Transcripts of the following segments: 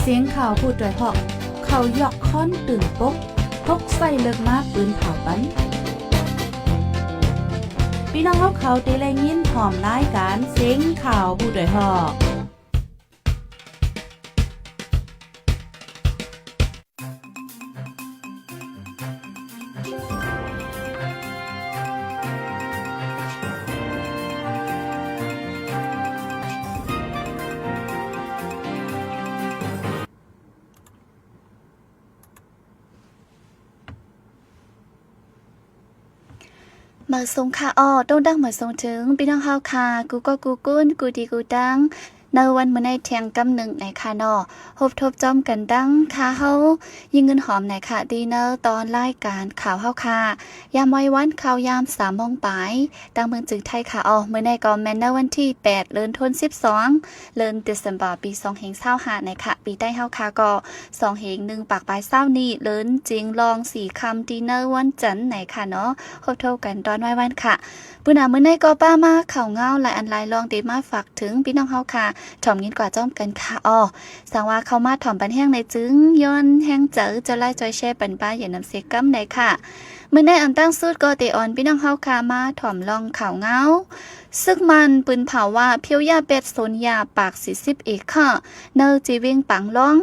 เสียงข่าวพูดด้วยหอกเขายอกค้อนตื่นปกพกใส่เลิกมาปืนเผาปันพี่น้องเขาเตะแรงยินหอมรายการเสียงข่าวพูดด้วยหอกมาส่งค่ะต้องดังมาส่งถึงพี่น้องเฮาค่ะกูก็กูกุ้นกูดีกูดังในวันมื้อในแทงกำหนึ่งในค่ะเนาะพบทบจอมกันดังค่ะเฮายิงเงินหอมในค่ะดีเนอร์ตอนรายการข่าวเฮาค่ะยามไว้วันข่าวยาม3 โมงปลายดังเมืองจึกไทยค่ะมื้อในก็แม่นในวันที่8เดือนธันวาคม12เดือนเดือนบาปี2525ในค่ะปีใต้เฮาค่ะก็1ปากปลาย20นี้เลินจริงลอง4คำดีเนอร์วันจันทร์ในค่ะเนาะพบทบกันตอนไว้วันค่ะมื้อหน้ามื้อในก็ป้ามาข่าวเงาหลายอันหลายลองได้มาฝากถึงพี่น้องเฮาค่ะถ่อมยินกว่าจ้อมกันค่ะสังว่าเข้ามาถ่อมปันแห้งในจึงย้อนแห้งเจอจะไล่จอยแช่ปันป้าอย่านำเสกัมได้ค่ะมื้อในอันตั้งสุดก็เตออนพี่น้องเฮาค่ะมาถ่อมลองข่าวเงาซึ่งมันปืนเผาว่าเพียวยาเป็ดโซนยาปาก40เอกค่ะเนอจีวิ่งปังล่อง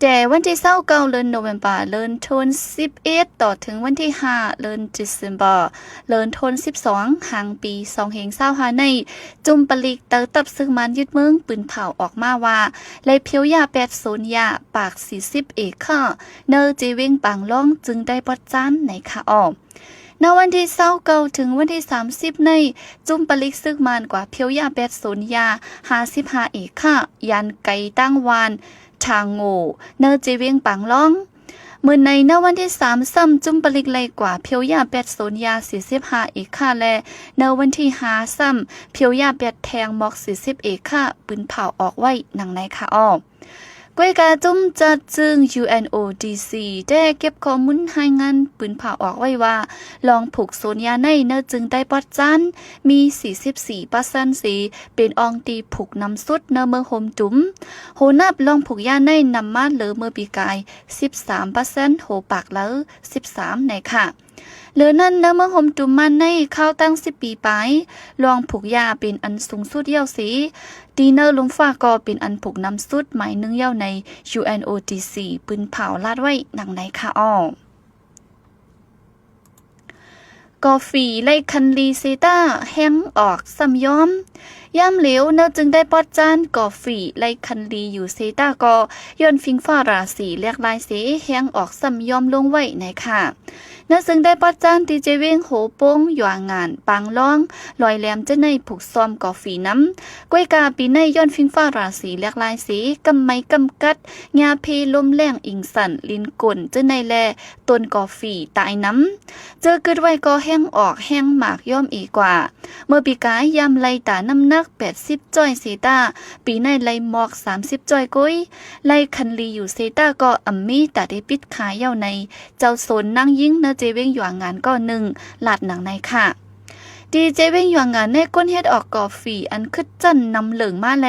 แต่วันที่29เดือนโนเวมเบอร์เดือนธันวาคมต่อถึงวันที่5เดือนเดือนบาเดือนธันวาคมห่างปี2525ในจุมปลิกเตอตับซึ่งมันยึดเมืองปืนเผาออกมาว่าเลยเพียวยา8โซนยาปาก40เอกค่ะเนอจีวิ่งปังล่องจึงได้ปดจานในค่ะในวันที่29ถึงวันที่30ในจุมปลิกซึกมานกว่าเพียวยา8โซนยา55เอกค่ะยันไก่ตั้งวานทางโง่เนอจีเวียงปังล่องมื้อในวันที่3ซ้ำจุ่มปลิกเลยกว่าเพียวยา8โซนยา45เอกค่ะและในวันที่5ซ้ำเพียวยา8แทงหมอก40เอกค่ะปืนเผาออกไว้หนังในค่ะกวยกาจุ่มจัดจึง UNODC ได้เก็บข้อมูลให้งานปืนเผาออกไว้ว่าลองผูกโซนยาในเนอจึงได้ปอดจันมี 44% สีเป็นอองตีผูกนำสุดเนอเมืองโฮมจุ๋มโหนับลองผูกยาในนำมาเหลือเมื่อปีกาย 13% โหปากแล้ว13ในค่ะเหลือนั่นเนื้อเมืองห่มจุมมันในเข้าตั้ง10 ปีไปลองผูกยาเป็นอันสูงสุดเย้าสีดีเนอร์ลมฟ้าก็เป็นอันผูกน้ำสุดหมายนึงเย้าใน UNODC ปืนเผาลาดไว้หนังในค่ะกอฟีไลคันลีเซต้าแห้งออกซ้ำย้อมย่ำเหลวเนอจึงได้ปอดจานกอฟีไลคันลีอยู่เซต้าก็ย้อนฟิงฟ้าราสีเรียกลายเสแห้งออกซ้ำย้อมลงไว้ในค่ะเนอซึ่งได้ปอดจานดีเจเวงโหโป้งหยวงานปางล่องลอยแหลมจะในผูกซ้อมกอฟีน้ำกวยกาปีในย้อนฟิงฟ้าราสีเรียกลายสีกำไม้กำกัดงาเพลมแรงอิงสันลินกลจะในแลต้นกอฟีตายน้ำเจอเกิดไว้ก็แห้งออกแห้งหมากย่อมอีกกว่าเมื่อปีกายยำไลตาน้ำนัก80จ้อยเซตาปีในไลหมอก30จ้อยกุ้ยไลคันลีอยู่เซตาก็อัมมี่ตาได้ปิดขายเย้าในเจ้าโซนนั่งยิ่งเนเจเวงหยวงงานก็1ลาดหนังในค่ะดีเจเวงหยวงงานในก้นเฮ็ดออกกอฟีอันคึดจันนำเหลืองมาแล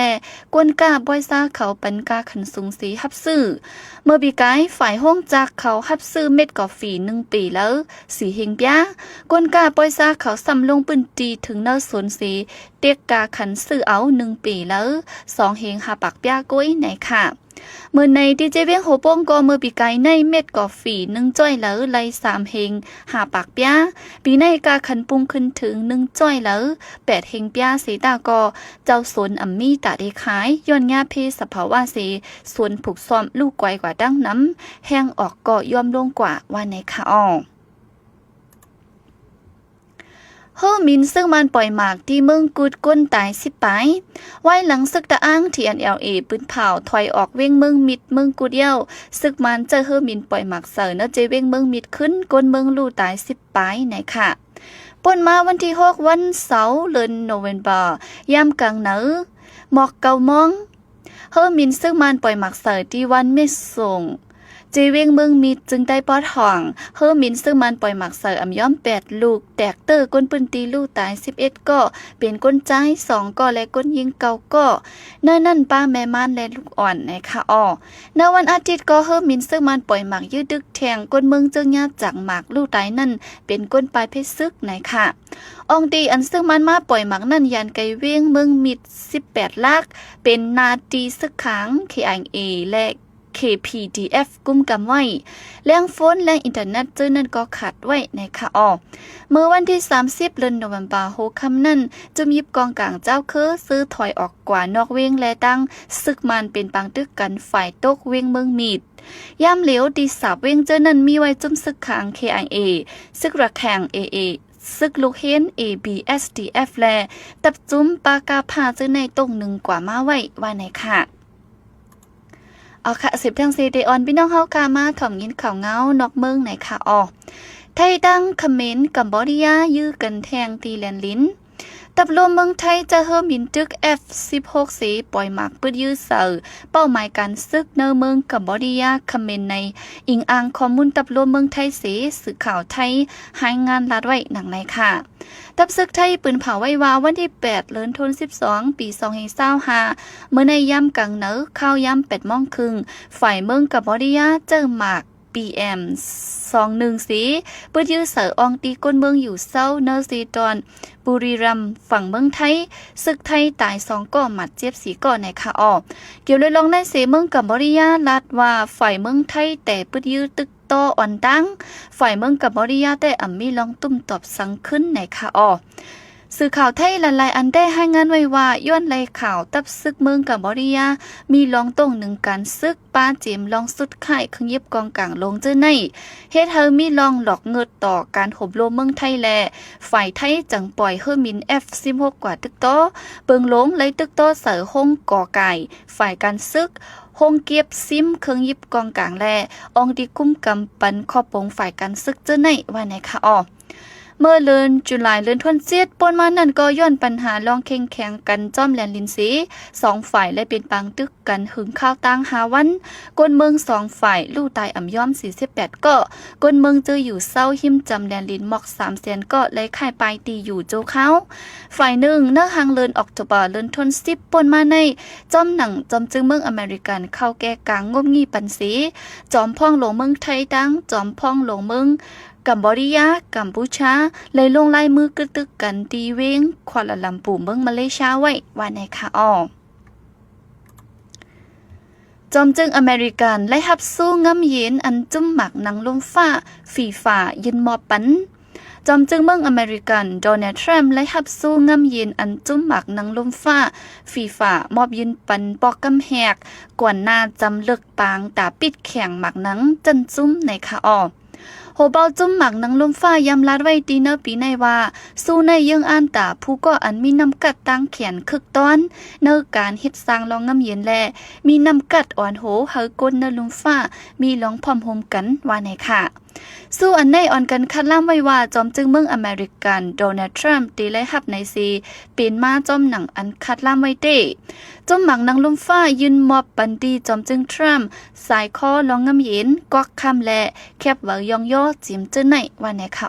กวนกาบอยซาเขาปันกาขันสูงสีฮับซื้อเมื่อปีกายฝ่ายห้องจากเขาฮับซื้อเม็ดกอฟี1 ปีแล้วสีเฮงปยากวนกาบอยซาเขาซ้ำลงปืนตีถึงเนอสวนสีเตียกกาขันซื้อเอา1 ปีแล้ว2เฮงหาปากปยากุ้ยไหนค่ะเมื่อในดีเจเวียงโหโป้งก็เมื่อปีกายในเม็ดกอฟี1จ้อยแล้วไล่3เฮงหาปากปยาปีในกาขันปุงขึ้นถึง1จ้อยแล้ว8เฮงปยาเสตาก็เจ้าสวนอัมมี่ตาได้ขายย้อนงาเพสภาวะเสสวนผูกซ้อมลูกไกวกว่าดั้งน้ำแห้งออกก็ย่อมลงกว่าว่าในค่ะเฮอมินซึ่งมันปล่อยหมากที่เมืองกุดก้นตาย10 ปายไว้หลังซึกตะอ้างที่ NLA ปืนเผาถอยออกเว้งเมืองมิดเมืองกุดเย้าซึกมันเจอเฮอมินปล่อยหมากเสอเนเจเว้งเมืองมิดขึ้นก้นเมืองลู่ตาย10 ปายไหนค่ะป่นมาวันที่6วันเสาร์เดือนโนเวมเบอร์ยามกลางเหนือหมอกเกามองเฮอมินซึ่งมันปล่อยหมากเสอที่วันเมษง จีเวงเมืองมีจึงได้ปอดห่องเฮอมินซึ่งมันปล่อยหมักเสืออำย้อม8ลูกแตกเตอร์ก้นปืนตีลูกตาย11ก็เป็นก้นใจ2ก็และก้นยิงเก่าก็เนื่อนั่นป้าแม่ม่านและลูกอ่อนนะคะในวันอาทิตย์ก็เฮอมินซึ่งมันปล่อยหมักยืดดึกแทงก้นเมืองจึงญาติจากหมักลูกตายนั่นเป็นก้นปลายเพชรซึกนะคะอองดีอันซึ่งมันมาปล่อยหมักนั่นยันไกเวงเมืองมิด18ลักเป็นนาตีซึกขัง KIA และ KPDF กุมกำไว้แรงฝนแรงอินเทอร์เน็ตเจอนั่นก็ขัดไว้นะคะเมื่อวันที่30เดือนโนเวมบาร์คำนั่นจุมยิบกองกลางเจ้าคือซื้อถอยออกกว่านอกเวงและตั้งซึกมันเป็นปังตึกกันฝ่ายตกเวงเมืองมีดย่ำเหลียวดีสาบเวงเจอนั่นมีไว้จุ่มซึกขัง KIA ซึกระแข่ง AAซึกลูกเฮน ABSDF และตับจุ้มปากาพาซื้อในตรงหนึ่งกว่ามาไว้ว่าไหนค่ะเอาค่ะ10ทางซีเดออนพี่น้องเฮากามาถ่อมยินข่าวเงานอกเมืองไหนค่ะไทยดังคอมเขมนต์กัมพูชายื้อกันแทงตีแลนลิ้นตับรวมเมืองไทยจะเฮิ่มบินตึก F16 สีปล่อยหมากปืดยื้อเสือเป้าหมายการซึกเนเมืองกัมพูชาคอมเขมนต์ในอิงอ่างข้อมูลตับรวมเมืองไทยสีสื่อข่าวไทยหายงานลาดไว้หนังในค่ะตับซึกไทยปืนเผาไว้วาวันที่8เดือนธันวาคม12ปี2025เมื่อในย่ำกลางเหนือข้าวย่ำ8 โมงครึ่งฝ่ายเมืองกัมพูชาเจอหมากPM 21สีปืดยื้อเสืออองตีก้นเมืองอยู่เศร้าเนอร์ซีตอนบุรีรัมย์ฝั่งเมืองไทยศึกไทยตาย2ก่อหมัดเจ็บ4ก่อในค่ะเกี่ยวเลยลองในเสเมืองกัมพูชาลาดว่าฝ่ายเมืองไทยแต่ปืดยื้อตึกโตอ่อนดังฝ่ายเมืองกัมพูชาแต่มีลองตุ้มตอบสังขึ้นในค่ะสื่อข่าวไทยหลายๆอันได้ให้งานไว้ว่าย้อนไล่ข่าวตับซึกเมืองกัมพูชามีลองต้งหนึ่งการซึกป้าเจมลองสุดข่ายขยิบกองกลางลงเจอในเฮ็ดเฮามีลองหลอกเงิดต่อการหบโลมเมืองไทยแลฝ่ายไทยจังปล่อยเฮอมิน F16 กว่าตึกโตเปิงหลงเลยตึกโตเสือห้องก่อไก่ฝ่ายการซึกห้องเก็บซิมเครื่องยิบกองกลางแลอองดีคุ้มกำปันขอบปงฝ่ายการซึกเจอในว่าไหนค่ะเมื่อเลือนจุลายเลือนทวนเสียดปนมานั่นก็ย้อนปัญหาลองเข่งแข่งกันจ้อมแลนลินสี2ฝ่ายและเป็นปังตึกกันหึงข้าวตั้งหาวันกวนเมือง2ฝ่ายลู่ตายอ่ำย้อม48ก็กวนเมืองเจออยู่เศร้าหิมจำแลนลินหมอก300,000ก็เลยค่ายปลายตีอยู่โจเขาฝ่ายหนึ่งเนื้อหางเลือนออกตุบาเลือนทวน10ปนมาในจ้อมหนังจอมจึงเมืองอเมริกันเข้าแก่กลางงบงีปันสีจอมพ่องหลงเมืองไทยตั้งจอมพ่องหลงเมืองกัมพูชากัมพูชาเลยลงลายมือกระตึกกันตีเวงควาลาลัมปูเมืองมาเลเซียไว้ว่าในค่ะจอมจึงอเมริกันไล่หับสู้งำเย็นอันจุ่มหมักหนังลมฟ้าฝีฝ่ายืนมอปันจอมจึงเมืองอเมริกันโดนัลด์ทรัมป์ไล่หับสู้งำเย็นอันจุ่มหมักหนังลมฟ้าฝีฝ่ามอบยืนปันปอกกำแหกกวนหน้าจำเลือกปางตาปิดแข่งหมักหนังจันจุ้มในค่ะโหเบาจุ่มหมักนังลมฟ้ายำลาดไว้ตีเนอปีในว่าสู้ในยังอ่านตาผู้ก็อันมีน้ำกัดตั้งแขนคึกต้อนเนอการเฮ็ดสร้างลองน้ำเย็นแลมีน้ำกัดอ่อนโหเฮาก้นเนอลมฟ้ามีลองพร้อมโฮมกันว่าไหนค่ะสู้อันในอ่อนกันคัดล่ามไว้ว่าจอมจึงเมืองอเมริกันโดนัลด์ทรัมป์ตีไล่หับในซีเป็นมาจอมหนังอันคัดล่ามไว้เต้จอมหมักนังลมฟ้ายืนมอบปันดีจอมจึงทรัมป์สายคอลองน้ำเย็นกวักคำและแคบเว้ายองย่อจิมเจ้าไหนว่าไหนค่ะ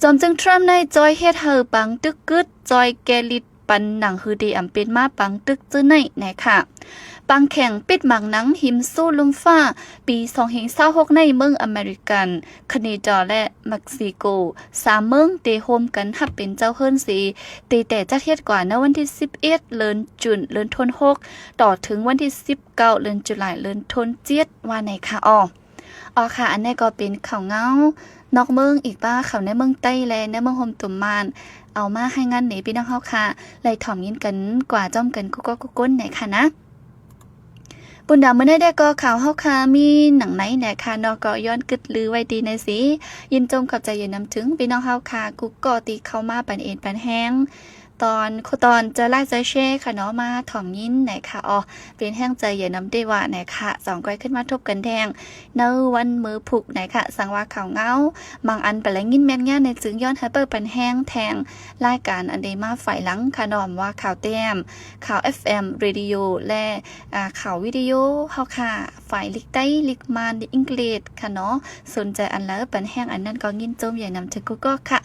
จอมจึงทรัมป์ในจอยเฮ็ดเฮอปังตึกกึดจอยแกลิดปันหนังฮือดีอำเป็นมาปังตึกเจ้าไหนไหนค่ะปังแข่งปิดหมักหนังหิมสู้ลมฟ้าปี2026ในเมืองอเมริกันแคนาดาและเม็กซิโก3เมืองเตโฮมกันหับเป็นเจ้าเฮิรนสีตีแต่จะเทียดกว่าในวันที่11เดือนจุนเดือนธันวาคมต่อถึงวันที่19เดือนตุลาคมเดือนธันวาคมว่าไหนค่ะค่ะอันนี้ก็เป็นข่าวเงานอกเมืองอีกบ้าข่าวในเมืองใต้และในเมืองโฮมตุ่มมานเอามาให้งานหนีพี่น้องเฮาค่ะไล่ถ่อมยินกันกว่าจ้อมกันกุ๊กก้นไหนค่ะนะปุ่นดาวมื้อได้ก็ข่าวเฮาค่ะมีหนังไหนแหน่ค่ะเนาะก็ย้อนกึดลือไว้ดีในสิยินจมขอบใจยินนำถึงพี่น้องเฮาค่ะกุ๊กก็ตีเข้ามาปันเอ็นปันแห้งตอนจะไล่ใจเช่ค่ะเนาะมาถ่อมยินไหนค่ะเป็นแห้งใจอย่านำได้ว่าไหนค่ะ2ก้อยขึ้นมาทบกันแทงเนวันมือผุกไหนค่ะสังว่าข่าวเงาบางอันไปแล้วยินแม่นย่าในจึงย้อนให้เปิดปันแห้งแทงรายการอันเดมาฝ่ายหลังค่ะนอมว่าข่าวแต้มข่าว FM เรดิโอและข่าววิดีโอเฮาค่ะ ฝ่ายลิกได้ลิกมานลิกอังกฤษค่ะเนาะสนใจอันแล้วปันแห้งอันนั้นก็ยินจมใหญ่นำถึงกูก็ค่ะ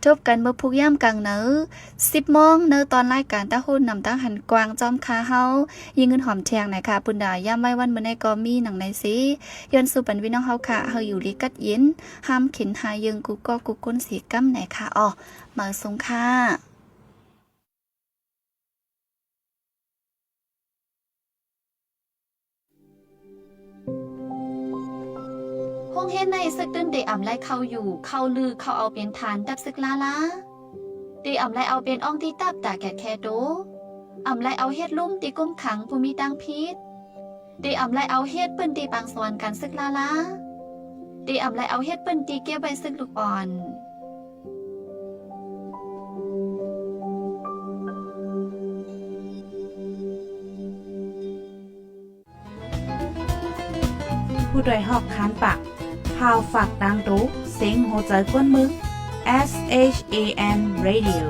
จบกันเมื่อพุกย่ำกลางเนื้อ10 โมงเนื้อตอนรายการตาหุ่นนำตั้งหันกวางจอมคาเฮายิงเงินหอมแทงไหนค่ะปุนดาย่ำไม่วันเมื่อในก็มีหนังในสีย้อนสู่ปันวิน้องเฮาค่ะเฮาอยู่ลิกัดเย็นห้ามเข็นหายึงกูก็กูก้นสีกั้มไหนค่ะอ๋อมาสงค่ะห้องเฮ็ดในซึกตื้นเดอ่ำไล่เข้าอยู่เข้าลือเข้าเอาเป็นฐานดับซึกลาลาเดอ่ำไล่เอาเป็นอ่องที่ตับตาแกะแคโดอ่ำไล่เอาเฮ็ดลุ่มตีกุ้มขังผู้มีตังพิษเดอ่ำไล่เอาเฮ็ดเปิ้นตีปางสวรรค์กันซึกลาลาเดอ่ำไล่เอาเฮ็ดเปิ้นตีเก็บไว้ซึกลูกอ่อนผู้โดยหอกคานปากพาวฝากดังตู้เสียงโหใจกวนมึก SHAN Radio